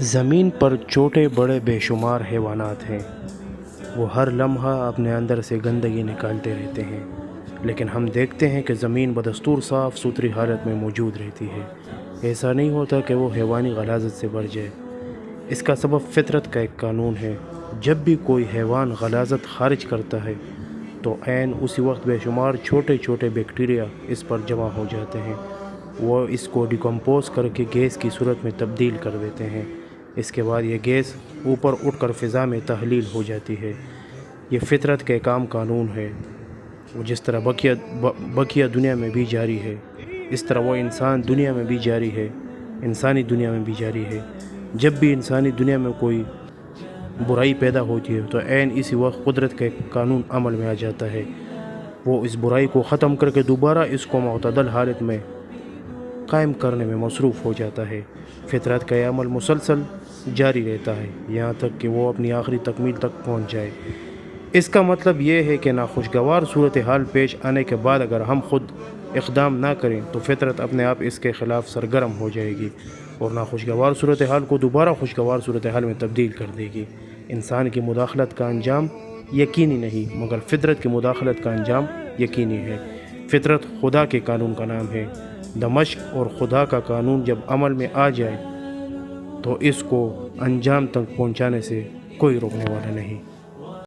زمین پر چھوٹے بڑے بے شمار حیوانات ہیں، وہ ہر لمحہ اپنے اندر سے گندگی نکالتے رہتے ہیں، لیکن ہم دیکھتے ہیں کہ زمین بدستور صاف ستھری حالت میں موجود رہتی ہے۔ ایسا نہیں ہوتا کہ وہ حیوانی غلاظت سے بڑھ جائے، اس کا سبب فطرت کا ایک قانون ہے۔ جب بھی کوئی حیوان غلاظت خارج کرتا ہے تو عین اسی وقت بے شمار چھوٹے چھوٹے بیکٹیریا اس پر جمع ہو جاتے ہیں، وہ اس کو ڈیکمپوز کر کے گیس کی صورت میں تبدیل کر دیتے ہیں۔ اس کے بعد یہ گیس اوپر اٹھ کر فضا میں تحلیل ہو جاتی ہے۔ یہ فطرت کا ایک عام قانون ہے، وہ جس طرح بقیہ دنیا میں بھی جاری ہے، اس طرح وہ انسان دنیا میں بھی جاری ہے، انسانی دنیا میں بھی جاری ہے۔ جب بھی انسانی دنیا میں کوئی برائی پیدا ہوتی ہے تو عین اسی وقت قدرت کا ایک قانون عمل میں آ جاتا ہے، وہ اس برائی کو ختم کر کے دوبارہ اس کو معتدل حالت میں قائم کرنے میں مصروف ہو جاتا ہے۔ فطرت کا یہ عمل مسلسل جاری رہتا ہے یہاں تک کہ وہ اپنی آخری تکمیل تک پہنچ جائے۔ اس کا مطلب یہ ہے کہ ناخوشگوار صورتحال پیش آنے کے بعد اگر ہم خود اقدام نہ کریں تو فطرت اپنے آپ اس کے خلاف سرگرم ہو جائے گی اور ناخوشگوار صورتحال کو دوبارہ خوشگوار صورتحال میں تبدیل کر دے گی۔ انسان کی مداخلت کا انجام یقینی نہیں، مگر فطرت کی مداخلت کا انجام یقینی ہے۔ فطرت خدا کے قانون کا نام ہے۔ دمشق اور خدا کا قانون جب عمل میں آ جائے تو اس کو انجام تک پہنچانے سے کوئی روکنے والا نہیں۔